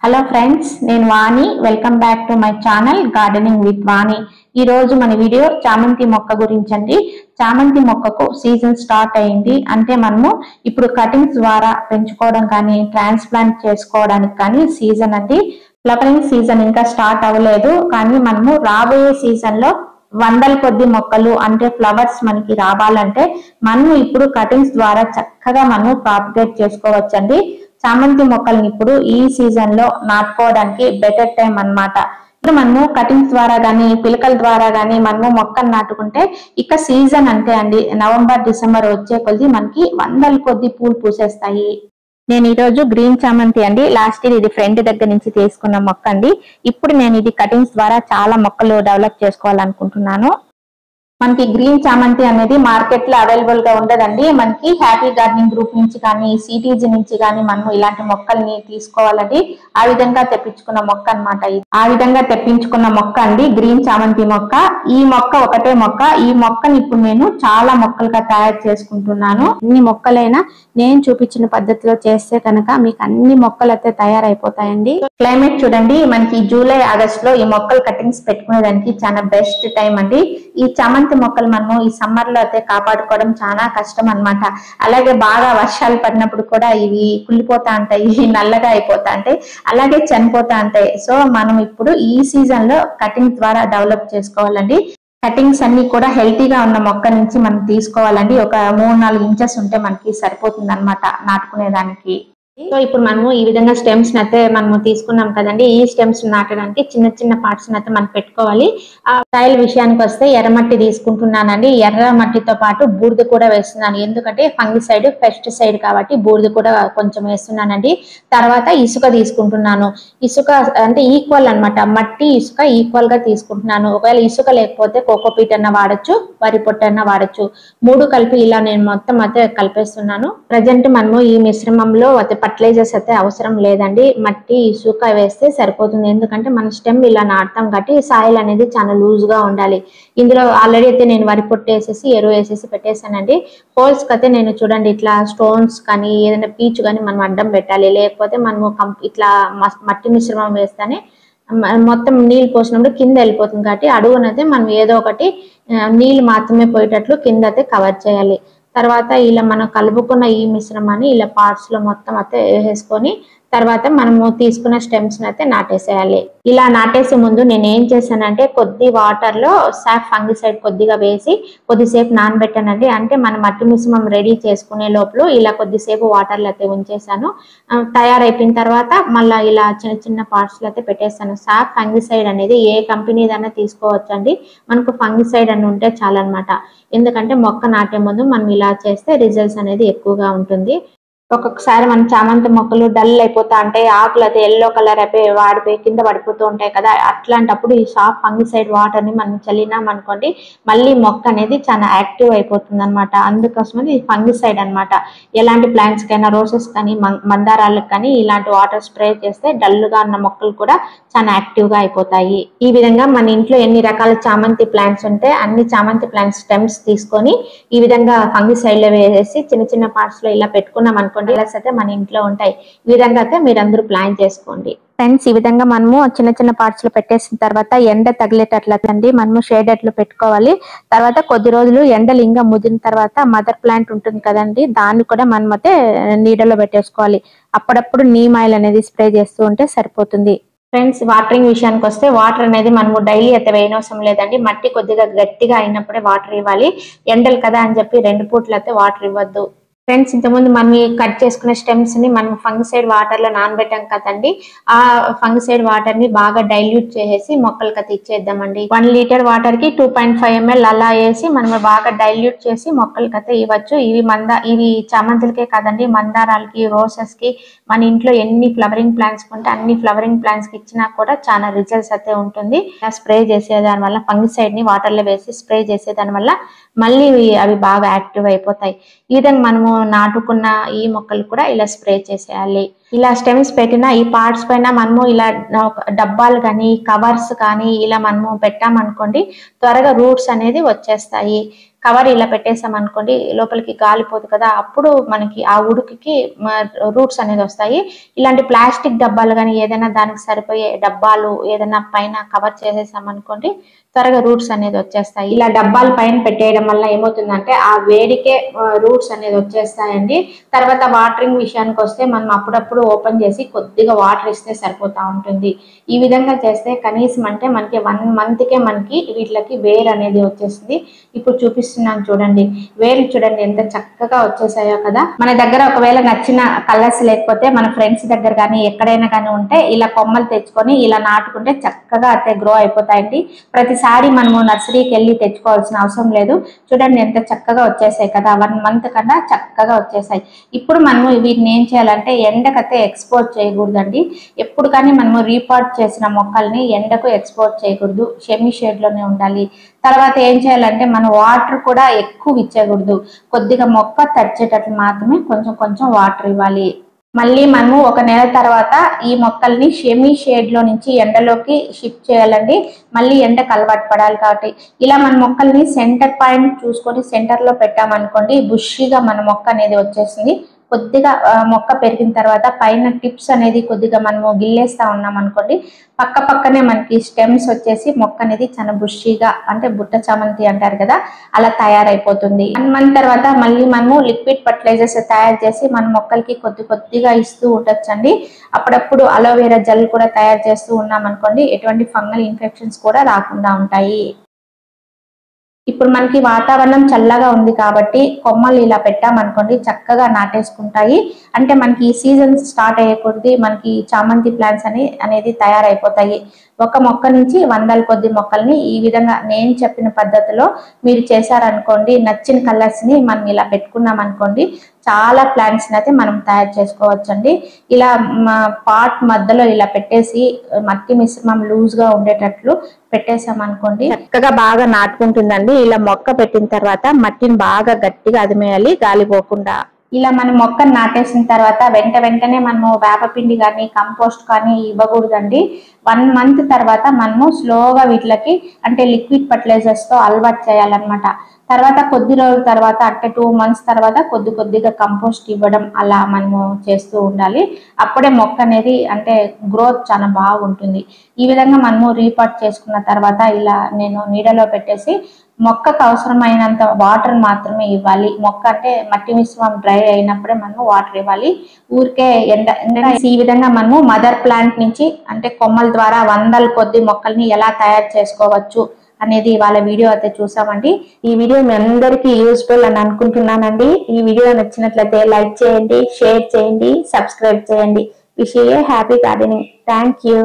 Hello friends, నేను Vani. Welcome back to my channel gardening with Vani. ఈ రోజు మన వీడియో చామంతి మొక్క గురించి అండి. చామంతి మొక్కకు సీజన్ స్టార్ట్ అయింది అంటే మనము ఇప్పుడు కటింగ్స్ ద్వారా పెంచుకోవడం కానీ ట్రాన్స్ప్లాంట్ చేసుకోవడానికి కానీ సీజన్ అండి. ఫ్లవరింగ్ సీజన్ ఇంకా స్టార్ట్ అవ్వలేదు, కానీ మనము రాబోయే సీజన్ లో వందల కొద్ది మొక్కలు అంటే ఫ్లవర్స్ మనకి రావాలంటే మనము ఇప్పుడు కటింగ్స్ ద్వారా చక్కగా మనము ప్రాపగేట్ చేసుకోవచ్చండి. చామంతి మొక్కల్ని ఇప్పుడు ఈ సీజన్ లో నాటుకోవడానికి బెటర్ టైం అన్నమాట. ఇప్పుడు మనము కటింగ్స్ ద్వారా గానీ పిలకల ద్వారా గానీ మనము మొక్కలు నాటుకుంటే ఇక సీజన్ అంతే అండి. నవంబర్ డిసెంబర్ వచ్చే కొద్ది మనకి వందల కొద్ది పూలు పూసేస్తాయి. నేను ఈ రోజు గ్రీన్ చామంతి అండి, లాస్ట్ ఇయర్ ఇది ఫ్రెండ్ దగ్గర నుంచి తీసుకున్న మొక్క అండి. ఇప్పుడు నేను ఇది కటింగ్స్ ద్వారా చాలా మొక్కలు డెవలప్ చేసుకోవాలనుకుంటున్నాను. మనకి గ్రీన్ చామంతి అనేది మార్కెట్ లో అవైలబుల్ గా ఉండదండి. మనకి హ్యాపీ గార్డెనింగ్ గ్రూప్ నుంచి కానీ సిటీజీ నుంచి కానీ మనం ఇలాంటి మొక్కల్ని తీసుకోవాలండి. ఆ విధంగా తెప్పించుకున్న మొక్క అన్నమాట. ఆ విధంగా తెప్పించుకున్న మొక్క అండి గ్రీన్ చామంతి మొక్క. ఈ మొక్క ఒకటే మొక్క. ఈ మొక్కని ఇప్పుడు నేను చాలా మొక్కలుగా తయారు చేసుకుంటున్నాను. అన్ని మొక్కలైనా నేను చూపించిన పద్ధతిలో చేస్తే కనుక మీకు అన్ని మొక్కలు అయితే తయారైపోతాయండి. క్లైమేట్ చూడండి, మనకి జూలై ఆగస్ట్ లో ఈ మొక్కలు కటింగ్స్ పెట్టుకునేదానికి చాలా బెస్ట్ టైం అండి. ఈ చామంతి మొక్కలు మనము ఈ సమ్మర్ లో అయితే కాపాడుకోవడం చాలా కష్టం అన్నమాట. అలాగే బాగా వర్షాలు పడినప్పుడు కూడా ఇవి కుళ్ళిపోతా ఉంటాయి, నల్లగా అయిపోతా ఉంటాయి, అలాగే చనిపోతా ఉంటాయి. సో మనం ఇప్పుడు ఈ సీజన్ లో కటింగ్ ద్వారా డెవలప్ చేసుకోవాలండి. కటింగ్స్ అన్ని కూడా హెల్తీగా ఉన్న మొక్క నుంచి మనం తీసుకోవాలండి. ఒక 3-4 ఇంచెస్ ఉంటే మనకి సరిపోతుంది అన్నమాట నాటుకునేదానికి. సో ఇప్పుడు మనము ఈ విధంగా స్టెమ్స్ అయితే మనము తీసుకున్నాం కదండి. ఈ స్టెమ్స్ నాటడానికి చిన్న చిన్న పార్ట్స్ అయితే మనం పెట్టుకోవాలి. ఆ సాయిల్ విషయానికి వస్తే ఎర్రమట్టి తీసుకుంటున్నానండి. ఎర్ర మట్టితో పాటు బూడిద కూడా వేస్తున్నాను, ఎందుకంటే ఫంగిసైడ్ పెస్టిసైడ్ కాబట్టి బూడిద కూడా కొంచెం వేస్తున్నానండి. తర్వాత ఇసుక తీసుకుంటున్నాను. ఇసుక అంటే ఈక్వల్ అన్నమాట, మట్టి ఇసుక ఈక్వల్ గా తీసుకుంటున్నాను. ఒకవేళ ఇసుక లేకపోతే కోకోపీట్ అన్న వాడచ్చు, వరి పొట్టు అన్న వాడచ్చు. 3 కలిపి ఇలా నేను మొత్తం అయితే కలిపేస్తున్నాను. ప్రజెంట్ మనము ఈ మిశ్రమంలో ఫర్టిలైజర్స్ అయితే అవసరం లేదండి. మట్టి ఇసుక వేస్తే సరిపోతుంది, ఎందుకంటే మన స్టెమ్ ఇలా నాటుతాం కాబట్టి సాయిల్ అనేది చాలా లూజ్ గా ఉండాలి. ఇందులో ఆల్రెడీ అయితే నేను వరి పొట్టు వేసేసి ఎరువు వేసేసి పెట్టేశానండి. హోల్స్ కైతే నేను చూడండి ఇట్లా స్టోన్స్ కానీ ఏదైనా పీచు కానీ మనం అడ్డం పెట్టాలి, లేకపోతే మనము ఇట్లా మట్టి మిశ్రమం వేస్తేనే మొత్తం నీళ్ళు పోసినప్పుడు కింద వెళ్ళిపోతుంది కాబట్టి అడుగునైతే మనం ఏదో ఒకటి నీళ్ళు మాత్రమే పోయేటట్లు కింద అయితే కవర్ చేయాలి. తర్వాత ఇలా మనం కలుపుకున్న ఈ మిశ్రమాన్ని ఇలా పార్ట్స్ లో మొత్తం అయితే వేసేసుకొని తర్వాత మనము తీసుకున్న స్టెమ్స్ అయితే నాటేసేయాలి. ఇలా నాటేసే ముందు నేను ఏం చేశానంటే కొద్ది వాటర్ లో సాఫ్ ఫంగిసైడ్ కొద్దిగా వేసి కొద్దిసేపు నానబెట్టానండి. అంటే మనం మట్టి మిశ్రమం రెడీ చేసుకునే లోపల ఇలా కొద్దిసేపు వాటర్ లో అయితే ఉంచేసాను. తయారైపోయిన తర్వాత మళ్ళీ ఇలా చిన్న చిన్న పార్ట్స్ లో అయితే పెట్టేస్తాను. సాఫ్ ఫంగిసైడ్ అనేది ఏ కంపెనీదైనా తీసుకోవచ్చు అండి. మనకు ఫంగిసైడ్ అని ఉంటే చాలన్నమాట. ఎందుకంటే మొక్క నాటే ముందు మనం ఇలా చేస్తే రిజల్ట్స్ అనేది ఎక్కువగా ఉంటుంది. ఒక్కొక్కసారి మన చామంతి మొక్కలు డల్ అయిపోతా ఉంటాయి, ఆకులు అయితే ఎల్లో కలర్ అయిపోయి వాడిపోయి కింద పడిపోతూ ఉంటాయి కదా. అట్లాంటప్పుడు ఈ సాఫ్ ఫంగిసైడ్ వాటర్ ని మనం చల్లినాం అనుకోండి, మళ్ళీ మొక్క అనేది చాలా యాక్టివ్ అయిపోతుంది అనమాట. అందుకోసమని ఇది ఫంగిసైడ్ అనమాట. ఎలాంటి ప్లాంట్స్ కైనా, రోజెస్ కానీ మందారాలకు కానీ ఇలాంటి వాటర్ స్ప్రే చేస్తే డల్ గా ఉన్న మొక్కలు కూడా చాలా యాక్టివ్ గా అయిపోతాయి. ఈ విధంగా మన ఇంట్లో ఎన్ని రకాల చామంతి ప్లాంట్స్ ఉంటే అన్ని చామంతి ప్లాంట్స్ స్టెమ్స్ తీసుకొని ఈ విధంగా ఫంగిసైడ్ లో వేసేసి చిన్న చిన్న పార్ట్స్ లో ఇలా పెట్టుకున్నాం అనుకోండి, అయితే మన ఇంట్లో ఉంటాయి. ఈ విధంగా అయితే మీరందరూ ప్లాన్ చేసుకోండి ఫ్రెండ్స్. ఈ విధంగా మనము చిన్న చిన్న పార్ట్స్ లో పెట్టేసిన తర్వాత ఎండ తగిలేటట్లండి మనము షేడెడ్ లో పెట్టుకోవాలి. తర్వాత కొద్ది రోజులు ఎండలు ఇంకా ముదిన తర్వాత మదర్ ప్లాంట్ ఉంటుంది కదండి, దాన్ని కూడా మనం అయితే నీడలో పెట్టేసుకోవాలి. అప్పుడప్పుడు నీమ్ ఆయిల్ అనేది స్ప్రే చేస్తూ ఉంటే సరిపోతుంది. ఫ్రెండ్స్, వాటరింగ్ విషయానికి వస్తే వాటర్ అనేది మనము డైలీ అయితే వేయనవసరం లేదండి. మట్టి కొద్దిగా గట్టిగా అయినప్పుడే వాటర్ ఇవ్వాలి. ఎండలు కదా అని చెప్పి 2 పూటలు అయితే వాటర్ ఇవ్వద్దు. ఫ్రెండ్స్, ఇంతకుముందు మనం కట్ చేసుకునే స్టెమ్స్ ని మనం ఫంగిసైడ్ వాటర్ లో నానబెట్టాం కదండి. ఆ ఫంగిసైడ్ వాటర్ ని బాగా డైల్యూట్ చేసేసి మొక్కలకి అయితే ఇచ్చేద్దామండి. 1 లీటర్ వాటర్ కి 2.5 ml అలా వేసి మనం బాగా డైల్యూట్ చేసి మొక్కలకి అయితే ఇవ్వచ్చు. ఇవి చామంతులకే కాదండి, మందారాలకి, రోసెస్ కి, మన ఇంట్లో ఎన్ని ఫ్లవరింగ్ ప్లాంట్స్ ఉంటే అన్ని ఫ్లవరింగ్ ప్లాంట్స్ కి ఇచ్చినా కూడా చాలా రిజల్ట్స్ అయితే ఉంటుంది. స్ప్రే చేసేదాని వల్ల ఫంగిసైడ్ ని వాటర్ లో వేసి స్ప్రే చేసేదాని వల్ల మళ్ళీ అవి బాగా యాక్టివ్ అయిపోతాయి. ఈ విధంగా మనము నాటుకున్న ఈ మొక్కలు కూడా ఇలా స్ప్రే చేసేయాలి. ఇలా స్టెమ్స్ పెట్టిన ఈ పార్ట్స్ పైన మనము ఇలా డబ్బాలు కానీ కవర్స్ కానీ ఇలా మనము పెట్టామనుకోండి, త్వరగా రూట్స్ అనేది వచ్చేస్తాయి. కవర్ ఇలా పెట్టేసాం అనుకోండి, లోపలికి గాలిపోదు కదా, అప్పుడు మనకి ఆ ఉడుకుకి రూట్స్ అనేది వస్తాయి. ఇలాంటి ప్లాస్టిక్ డబ్బాలు కానీ ఏదైనా దానికి సరిపోయే డబ్బాలు ఏదైనా పైన కవర్ చేసేసాం అనుకోండి, త్వరగా రూట్స్ అనేది వచ్చేస్తాయి. ఇలా డబ్బాల పైన పెట్టేయడం వల్ల ఏమవుతుందంటే ఆ వేడికే రూట్స్ అనేది వచ్చేస్తాయండి. తర్వాత వాటరింగ్ విషయానికి వస్తే మనం అప్పుడప్పుడు ఓపెన్ చేసి కొద్దిగా వాటర్ ఇస్తే సరిపోతా ఉంటుంది. ఈ విధంగా చేస్తే కనీసం అంటే మనకి 1 monthకే మనకి వీటికి వేర్ అనేది వచ్చేస్తుంది. ఇప్పుడు చూపిస్తున్నాను చూడండి, వేర్లు చూడండి ఎంత చక్కగా వచ్చేసాయో కదా. మన దగ్గర ఒకవేళ నచ్చిన కలర్స్ లేకపోతే మన ఫ్రెండ్స్ దగ్గర కానీ ఎక్కడైనా కానీ ఉంటే ఇలా కొమ్మలు తెచ్చుకొని ఇలా నాటుకుంటే చక్కగా అయితే గ్రో అయిపోతాయండి. ప్రతిసారి మనము నర్సరీకి వెళ్ళి తెచ్చుకోవాల్సిన అవసరం లేదు. చూడండి ఎంత చక్కగా వచ్చేసాయి కదా, 1 month కన్నా చక్కగా వచ్చేసాయి. ఇప్పుడు మనము వీటిని ఏం చేయాలంటే ఎండకైతే ఎక్స్పోర్ట్ చేయకూడదండి. ఎప్పుడు కానీ మనము రీపాట్ చేసిన మొక్కల్ని ఎండకు ఎక్స్పోర్ట్ చేయకూడదు, సెమీ షేడ్ లోనే ఉండాలి. తర్వాత ఏం చేయాలంటే మనం వాటర్ కూడా ఎక్కువ ఇచ్చేయకూడదు, కొద్దిగా మొక్క తడిచేటట్లు మాత్రమే కొంచెం కొంచెం వాటర్ ఇవ్వాలి. మళ్ళీ మనము 1 నెల తర్వాత ఈ మొక్కల్ని సెమీ షేడ్ లో నుంచి ఎండలోకి షిఫ్ట్ చేయాలండి. మళ్ళీ ఎండకు అలవాటు పడాలి కాబట్టి ఇలా మన మొక్కల్ని సెంటర్ పాయింట్ చూసుకొని సెంటర్ లో పెట్టామనుకోండి, బుషిగా మన మొక్క అనేది వచ్చేసింది. కొద్దిగా మొక్క పెరిగిన తర్వాత పైన టిప్స్ అనేది కొద్దిగా మనము గిల్లేస్తా ఉన్నాం అనుకోండి, పక్క పక్కనే మనకి స్టెమ్స్ వచ్చేసి మొక్క అనేది చాలా బుషిగా, అంటే బుట్ట చామంతి అంటారు కదా, అలా తయారైపోతుంది. 1 month తర్వాత మళ్ళీ మనము లిక్విడ్ ఫర్టిలైజర్స్ తయారు చేసి మన మొక్కలకి కొద్దిగా ఇస్తూ ఉండొచ్చండి. అప్పుడప్పుడు అలోవెరా జెల్ కూడా తయారు చేస్తూ ఉన్నాం అనుకోండి, ఎటువంటి ఫంగల్ ఇన్ఫెక్షన్స్ కూడా రాకుండా ఉంటాయి. ఇప్పుడు మనకి వాతావరణం చల్లగా ఉంది కాబట్టి కొమ్మలు ఇలా పెట్టామనుకోండి చక్కగా నాటేసుకుంటాయి. అంటే మనకి ఈ సీజన్ స్టార్ట్ అయ్యే కొద్దీ మనకి చామంతి ప్లాంట్స్ అనేది తయారైపోతాయి. ఒక మొక్క నుంచి 100 కొద్ది మొక్కల్ని ఈ విధంగా నేను చెప్పిన పద్ధతిలో మీరు చేశారనుకోండి, నచ్చిన కలర్స్ ని మనం ఇలా పెట్టుకున్నాం అనుకోండి, చాలా ప్లాంట్స్ అయితే మనం తయారు చేసుకోవచ్చండి. ఇలా పాట్ మధ్యలో ఇలా పెట్టేసి మట్టి మిశ్రమం లూజ్ గా ఉండేటట్లు పెట్టేసాం అనుకోండి, చక్కగా బాగా నాటుకుంటుందండి. ఇలా మొక్క పెట్టిన తర్వాత మట్టిని బాగా గట్టిగా అదిమేయాలి, గాలిపోకుండా. ఇలా మనం మొక్కను నాటేసిన తర్వాత వెంటనే మనము వేపపిండి కానీ కంపోస్ట్ కానీ ఇవ్వకూడదండి. 1 month తర్వాత మనము స్లోగా వీటికి అంటే లిక్విడ్ ఫర్టిలైజర్స్ తో అలవాటు చేయాలన్నమాట. తర్వాత కొద్ది రోజుల తర్వాత అంటే 2 months తర్వాత కొద్దిగా కంపోస్ట్ ఇవ్వడం అలా మనము చేస్తూ ఉండాలి. అప్పుడే మొక్క అనేది అంటే గ్రోత్ చాలా బాగుంటుంది. ఈ విధంగా మనము రీపాట్ చేసుకున్న తర్వాత ఇలా నేను నీడలో పెట్టేసి మొక్కకు అవసరమైనంత వాటర్ మాత్రమే ఇవ్వాలి. మొక్క అంటే మట్టి మిశ్రమం డ్రై అయినప్పుడే మనము వాటర్ ఇవ్వాలి. ఊరికే ఎండ ఈ విధంగా మనము మదర్ ప్లాంట్ నుంచి అంటే కొమ్మల ద్వారా 100 కొద్ది మొక్కల్ని ఎలా తయారు చేసుకోవచ్చు అనేది వాళ్ళ వీడియో అయితే చూసామండి. ఈ వీడియో మీ అందరికీ యూస్ఫుల్ అని అనుకుంటున్నానండి. ఈ వీడియో నచ్చినట్లయితే లైక్ చేయండి, షేర్ చేయండి, సబ్స్క్రైబ్ చేయండి. Wish you A happy gardening. Thank you.